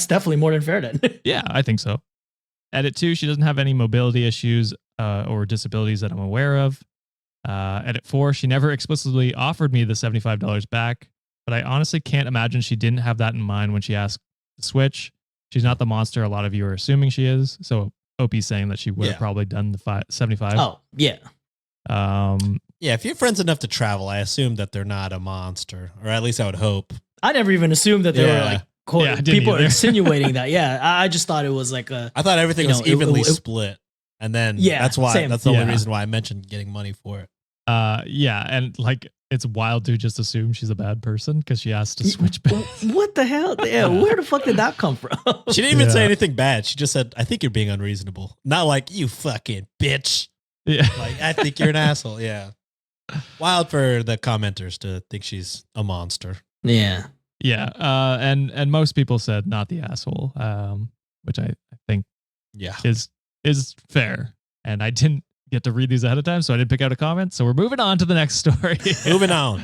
definitely more than fair then. Yeah, I think so. Edit 2, she doesn't have any mobility issues or disabilities that I'm aware of. Edit 4, she never explicitly offered me the $75 back, but I honestly can't imagine she didn't have that in mind when she asked to switch. She's not the monster a lot of you are assuming she is. So OP's saying that she would have probably done the 75. Oh, yeah. Yeah, if you're friends enough to travel, I assume that they're not a monster, or at least I would hope. I never even assumed that they were like, quote, Yeah, I didn't people are either. insinuating that. Yeah, I just thought it was like a. I thought everything was it- evenly it- split, and then Yeah, that's why same. that's the only Yeah. reason why I mentioned getting money for it. Yeah, and like it's wild to just assume she's a bad person because she asked to switch back. What the hell? Yeah, where the fuck did that come from? She didn't even say Yeah. anything bad. She just said, "I think you're being unreasonable." Not like you fucking bitch. Yeah. Like I think you're an asshole. Yeah. Wild for the commenters to think she's a monster. Yeah. Yeah. And most people said not the asshole, which I think Yeah. is fair. And I didn't get to read these ahead of time, so I didn't pick out a comment. So we're moving on to the next story. Moving on.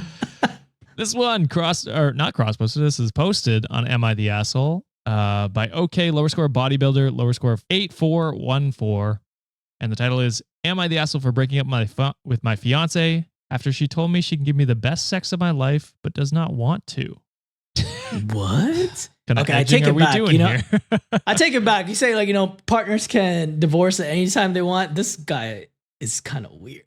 This one not cross posted. This is posted on Am I the Asshole? By OK lower score bodybuilder, lower score of 8414. And the title is Am I the Asshole for breaking up with my fiance after she told me she can give me the best sex of my life, but does not want to? What? Okay, I take it back. Here? I take it back. You say partners can divorce at any time they want. This guy is kind of weird.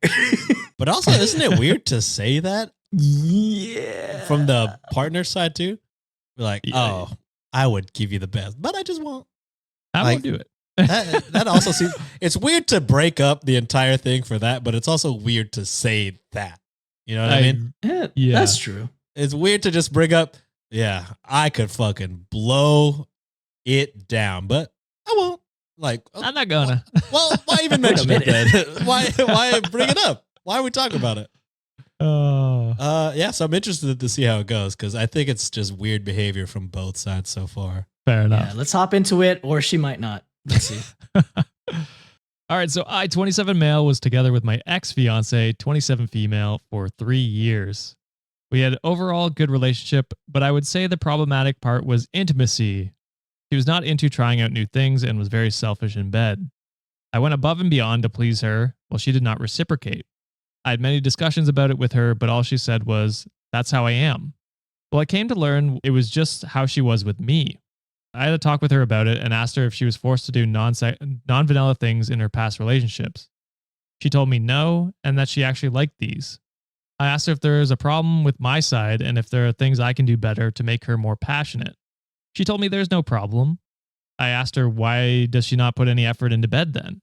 But also, isn't it weird to say that Yeah. from the partner side too? We're like, Yeah. oh, I would give you the best, but I just won't. I Like- won't do it. That also seems, it's weird to break up the entire thing for that, but it's also weird to say that. You know what I mean? Yeah, that's true. It's weird to just bring up, yeah, I could fucking blow it down, but I won't. Like, I'm not gonna. well, why even mention it then? Why bring it up? Why are we talking about it? Yeah, so I'm interested to see how it goes because I think it's just weird behavior from both sides so far. Fair Yeah, enough. let's hop into it, or she might not. Let's see. All right, so I, 27 male, was together with my ex-fiance, 27 female, for 3 years. We had overall good relationship, but I would say the problematic part was intimacy. She was not into trying out new things and was very selfish in bed. I went above and beyond to please her, while she did not reciprocate. I had many discussions about it with her, but all she said was, "That's how I am." Well, I came to learn it was just how she was with me. I had a talk with her about it and asked her if she was forced to do non-vanilla things in her past relationships. She told me no, and that she actually liked these. I asked her if there is a problem with my side and if there are things I can do better to make her more passionate. She told me there's no problem. I asked her why does she not put any effort into bed then?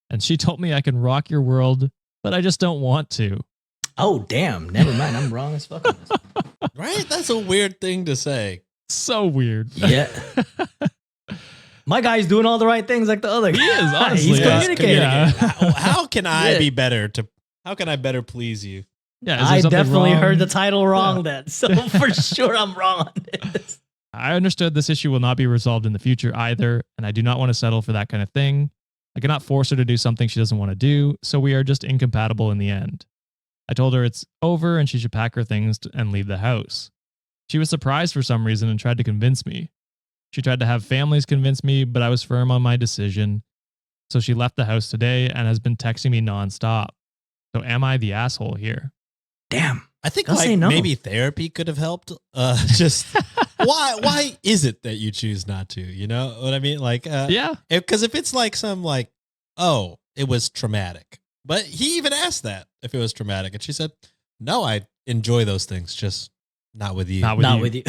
And she told me I can rock your world, but I just don't want to. Oh, damn. Never mind. I'm wrong as fuck on this. Right? That's a weird thing to say. So weird. Yeah. My guy's doing all the right things like the other guy. He is, honestly. He's Yeah. communicating. Yeah. How can I Yeah. be better how can I better please you? Yeah, is there I something definitely wrong? heard the title wrong then. So for sure I'm wrong on this. I understood this issue will not be resolved in the future either, and I do not want to settle for that kind of thing. I cannot force her to do something she doesn't want to do, so we are just incompatible in the end. I told her it's over and she should pack her things and leave the house. She was surprised for some reason and tried to convince me. She tried to have families convince me, but I was firm on my decision. So she left the house today and has been texting me nonstop. So am I the asshole here? Damn. I think I'll say no. maybe therapy could have helped. Just why is it that you choose not to? You know what I mean? Like, Yeah. because if it's like oh, it was traumatic, but he even asked that if it was traumatic, and she said, no, I enjoy those things, just not with you. Not with you.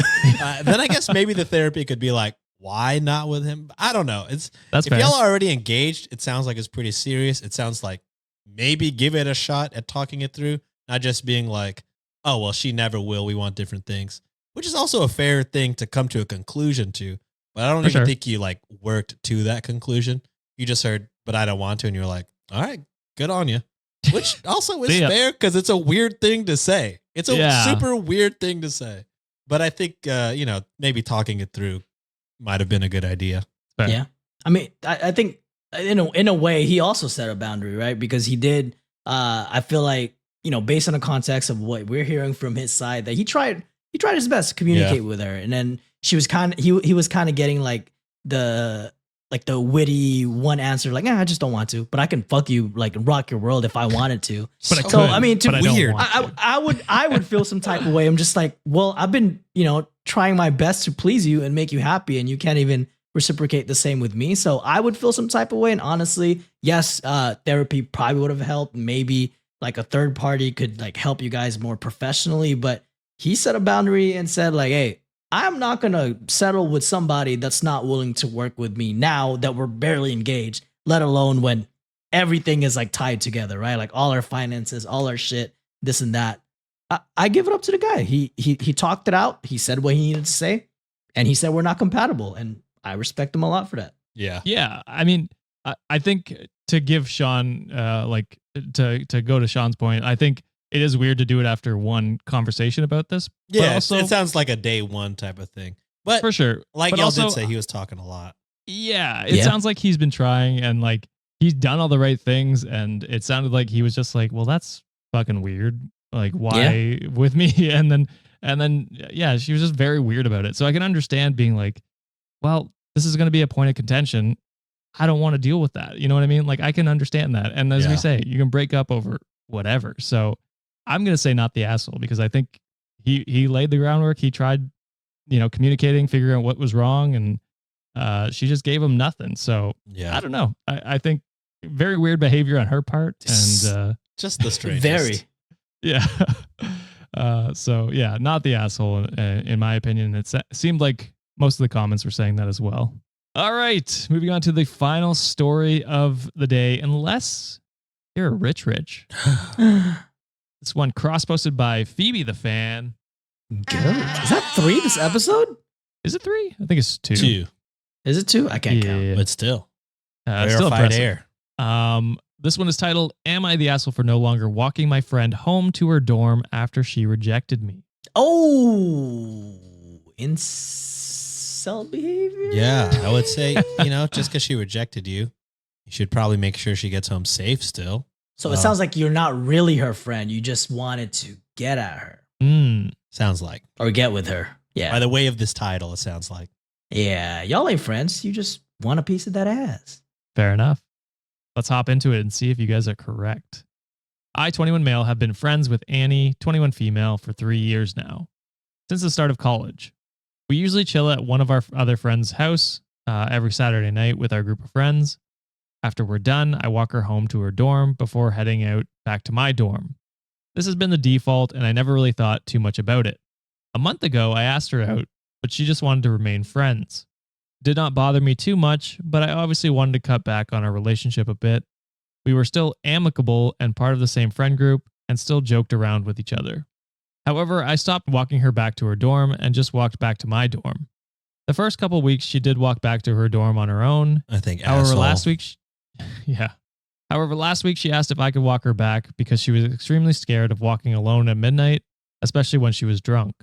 Then I guess maybe the therapy could be like, why not with him? I don't know. That's if fair. y'all are already engaged, it sounds like it's pretty serious. It sounds like maybe give it a shot at talking it through, not just being like, oh, well, she never will. We want different things, which is also a fair thing to come to a conclusion to. But I don't For even sure. think you like worked to that conclusion. You just heard, but I don't want to. And you're like, all right, good on you. Which also is See ya. fair because it's a weird thing to say. It's a Yeah. super weird thing to say. But I think, maybe talking it through might have been a good idea. Fair. Yeah. I mean, I think in a way he also set a boundary, right? Because he did, I feel like, based on the context of what we're hearing from his side, that he tried his best to communicate with her. And then she was he was kind of getting like the witty one answer, like, I just don't want to, but I can fuck you, like rock your world if I wanted to. But I So, could, I mean, but I don't weird. want to. I would feel some type of way. I'm just like, well, I've been, trying my best to please you and make you happy, and you can't even reciprocate the same with me. So I would feel some type of way. And honestly, yes, therapy probably would have helped. Maybe like a third party could like help you guys more professionally. But he set a boundary and said like, hey, I'm not going to settle with somebody that's not willing to work with me now that we're barely engaged, let alone when everything is like tied together, right? Like all our finances, all our shit, this and that. I give it up to the guy. He talked it out. He said what he needed to say, and he said we're not compatible, and I respect him a lot for that. Yeah. Yeah, I mean, I think to give Sean, to go to Sean's point, I think it is weird to do it after one conversation about this. But Yeah. also, It sounds like a day one type of thing. But for sure. like But y'all also, did say, he was talking a lot. Yeah, it Yeah. sounds like he's been trying and like he's done all the right things, and it sounded like he was just like, well, that's fucking weird. Like, why with me? And then, yeah, she was just very weird about it. So I can understand being like, well, this is going to be a point of contention. I don't want to deal with that. You know what I mean? Like, I can understand that. And as we Yeah. say, you can break up over whatever. So I'm going to say not the asshole, because I think he laid the groundwork. He tried, communicating, figuring out what was wrong, and she just gave him nothing. So Yeah. I don't know. I think very weird behavior on her part. And Just the strangest. Very. yeah. So yeah, not the asshole in my opinion. It seemed like most of the comments were saying that as well. All right, moving on to the final story of the day. Unless you're a rich. This one cross-posted by Phoebe the fan. Good. Is that 3 this episode? Is it 3? I think it's 2. 2. Is it 2? I can't count. Yeah. But still. Still Rarefied impressive. air. This one is titled, Am I the Asshole for no longer walking my friend home to her dorm after she rejected me? Oh, incel behavior? Yeah. I would say, just because she rejected you, you should probably make sure she gets home safe still. So it sounds like you're not really her friend. You just wanted to get at her. Sounds like. or get with her. Yeah. By the way of this title, it sounds like. Yeah. Y'all ain't friends. You just want a piece of that ass. Fair enough. Let's hop into it and see if you guys are correct. I, 21 male, have been friends with Annie, 21 female, for 3 years now, since the start of college. We usually chill at one of our other friends' house every Saturday night with our group of friends. After we're done, I walk her home to her dorm before heading out back to my dorm. This has been the default, and I never really thought too much about it. A month ago, I asked her out, but she just wanted to remain friends. It did not bother me too much, but I obviously wanted to cut back on our relationship a bit. We were still amicable and part of the same friend group and still joked around with each other. However, I stopped walking her back to her dorm and just walked back to my dorm. The first couple weeks, she did walk back to her dorm on her own. I think However, asshole. last week, However, last week she asked if I could walk her back because she was extremely scared of walking alone at midnight, especially when she was drunk.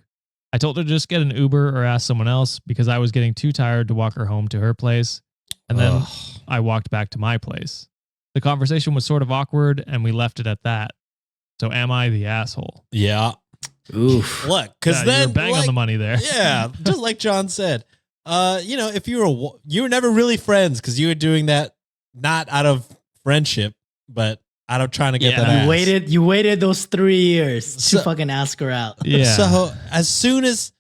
I told her to just get an Uber or ask someone else because I was getting too tired to walk her home to her place, and then I walked back to my place. The conversation was sort of awkward, and we left it at that. So am I the asshole? Yeah. Oof. Look, because then you were bang on the money there. Yeah, just like John said. If you were never really friends because you were doing that not out of friendship, but out of trying to get that ass. You waited those 3 years to So- fucking ask her out. Yeah. So as soon as,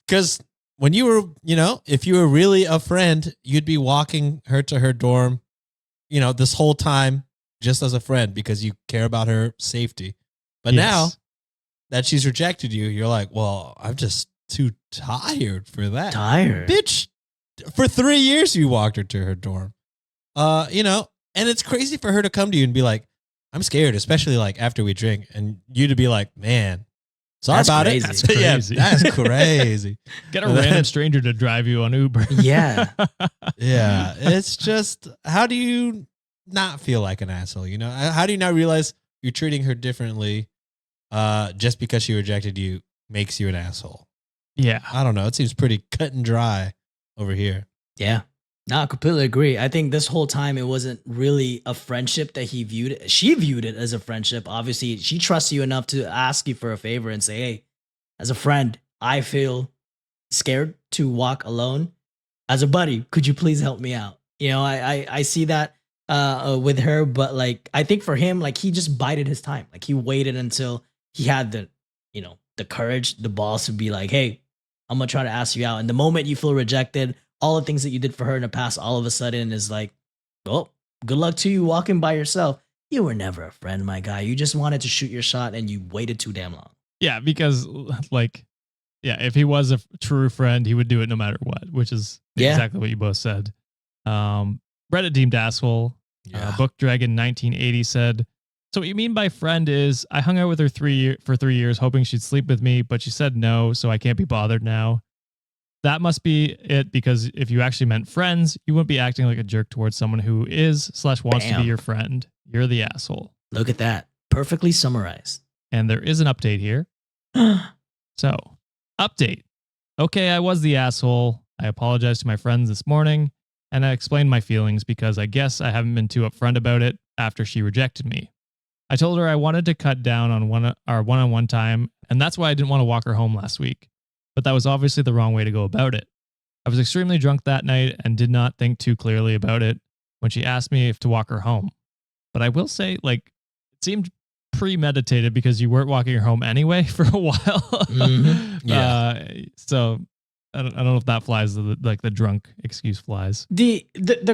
because when you were, if you were really a friend, you'd be walking her to her dorm, this whole time just as a friend because you care about her safety. But now that she's rejected you, you're like, well, I'm just too tired for that. Tired. Bitch, for 3 years you walked her to her dorm. And it's crazy for her to come to you and be like, I'm scared, especially like after we drink, and you to be like, man, sorry That's about crazy. it. That's crazy. Yeah, that's crazy. Get a random stranger to drive you on Uber. Yeah. Yeah, it's just, how do you not feel like an asshole? How do you not realize you're treating her differently just because she rejected you makes you an asshole? Yeah. I don't know. It seems pretty cut and dry over here. Yeah. No, I completely agree. I think this whole time it wasn't really a friendship that he viewed it. She viewed it as a friendship. Obviously, she trusts you enough to ask you for a favor and say, hey, as a friend, I feel scared to walk alone. As a buddy, could you please help me out? I see that with her, but like, I think for him, like he just bided his time. Like he waited until he had the courage, the balls to be like, hey, I'm going to try to ask you out. And the moment you feel rejected, all the things that you did for her in the past, all of a sudden is like, well, good luck to you walking by yourself. You were never a friend, my guy. You just wanted to shoot your shot and you waited too damn long. Yeah, because if he was a true friend, he would do it no matter what, which is exactly what you both said. Reddit deemed asshole. Book Dragon 1980 said, so what you mean by friend is I hung out with her for 3 years hoping she'd sleep with me, but she said no, so I can't be bothered now. That must be it, because if you actually meant friends, you wouldn't be acting like a jerk towards someone who is/wants to be your friend. You're the asshole. Look at that. Perfectly summarized. And there is an update here. So, update. Okay, I was the asshole. I apologized to my friends this morning, and I explained my feelings because I guess I haven't been too upfront about it after she rejected me. I told her I wanted to cut down on our one-on-one time, and that's why I didn't want to walk her home last week. But that was obviously the wrong way to go about it. I was extremely drunk that night and did not think too clearly about it when she asked me if to walk her home. But I will say, it seemed premeditated because you weren't walking her home anyway for a while. Mm-hmm. Yeah. So I don't know if that flies, the drunk excuse flies. The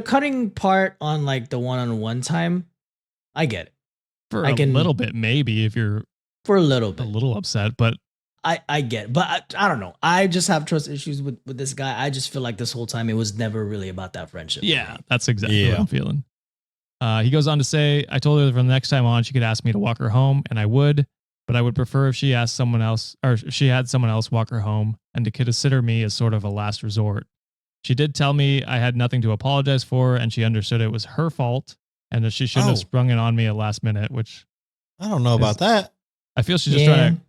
cutting part on like the one-on-one time, I get it. For a little bit, maybe, if you're for a little a bit. little upset, but I get it. But I don't know. I just have trust issues with this guy. I just feel like this whole time it was never really about that friendship. yeah, that's exactly what I'm feeling. He goes on to say, I told her that from the next time on, she could ask me to walk her home, and I would, but I would prefer if she asked someone else, or if she had someone else walk her home, and to consider me as sort of a last resort. She did tell me I had nothing to apologize for, and she understood it was her fault, and that she shouldn't have sprung it on me at last minute, which I don't know about that. I feel she's just trying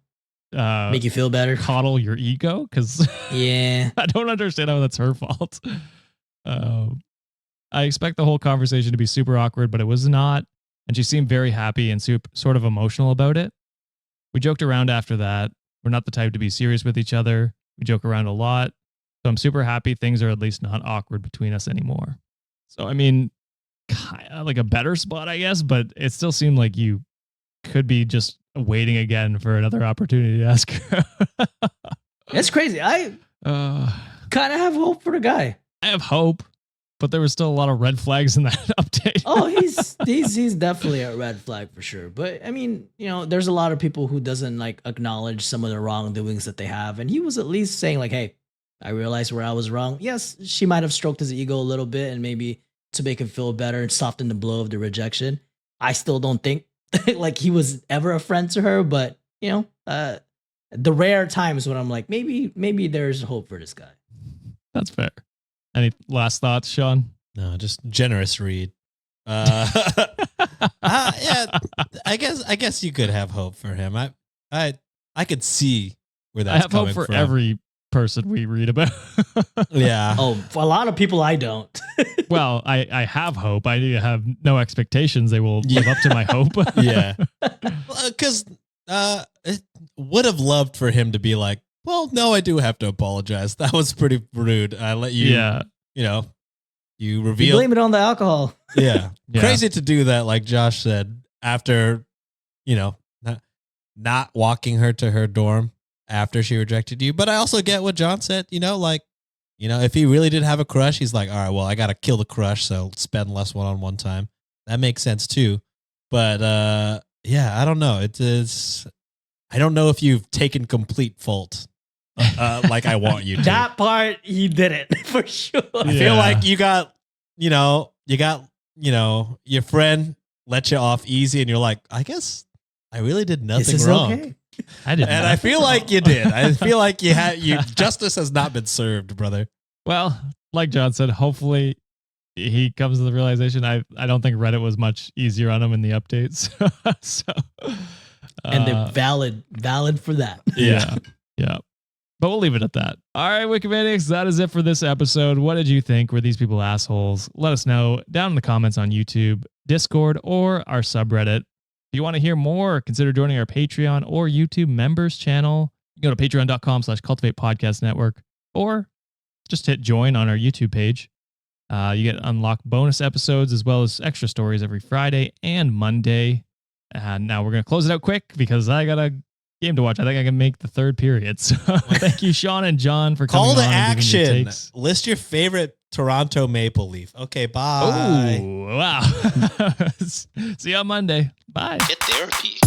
to make you feel better, coddle your ego, because yeah, I don't understand how that's her fault. I expect the whole conversation to be super awkward, but it was not, and she seemed very happy and sort of emotional about it. We joked around after that. We're not the type to be serious with each other. We joke around a lot. So I'm super happy things are at least not awkward between us anymore. So, I mean, kind of like a better spot, I guess, but it still seemed like you could be just waiting again for another opportunity to ask her. It's crazy. I kind of have hope for the guy. I have hope, but there was still a lot of red flags in that update. Oh, he's definitely a red flag for sure. But I mean, you know, there's a lot of people who doesn't like acknowledge some of the wrongdoings that they have, and he was at least saying like, "Hey, I realized where I was wrong." Yes, she might have stroked his ego a little bit, and maybe to make him feel better and soften the blow of the rejection. I still don't think like he was ever a friend to her, but you know, the rare times when I'm like, maybe there's hope for this guy. That's fair. Any last thoughts, Sean? No, just generous read. Yeah, I guess you could have hope for him. I could see where that's I have hope coming for from. every person we read about. Yeah. Oh, for a lot of people, I don't. Well, I have hope. I have no expectations they will live up to my hope. Yeah. Because it would have loved for him to be like, well, no, I do have to apologize. That was pretty rude. I let you, you know, you You reveal. blame it on the alcohol. Yeah. Yeah. Crazy to do that, like Josh said, after, you know, not walking her to her dorm after she rejected you. But I also get what John said, you know, like, you know, if he really did have a crush, he's like, all right, well, I got to kill the crush, so spend less one-on-one time. That makes sense too. But yeah, I don't know. It is, I don't know if you've taken complete fault like I want you to. That part he did it for sure. I feel like you got, your friend let you off easy and you're like, I guess I really did nothing This is wrong. okay. I did. And I feel like you did. I feel like justice has not been served, brother. Well, like John said, hopefully he comes to the realization. I don't think Reddit was much easier on him in the updates. So, And they're valid for that. yeah. But we'll leave it at that. All right, Wikimaniacs, that is it for this episode. What did you think? Were these people assholes? Let us know down in the comments on YouTube, Discord, or our subreddit. If you want to hear more, consider joining our Patreon or YouTube members channel. You go to patreon.com/cultivate podcast network, or just hit join on our YouTube page. You get unlocked bonus episodes as well as extra stories every Friday and Monday. And now we're going to close it out quick because I got a game to watch. I think I can make the third period. So thank you, Sean and John, for coming Call to on and giving your action. takes. List your favorite Toronto Maple Leaf. Okay, bye. Oh, wow. See you on Monday. Bye. Get therapy.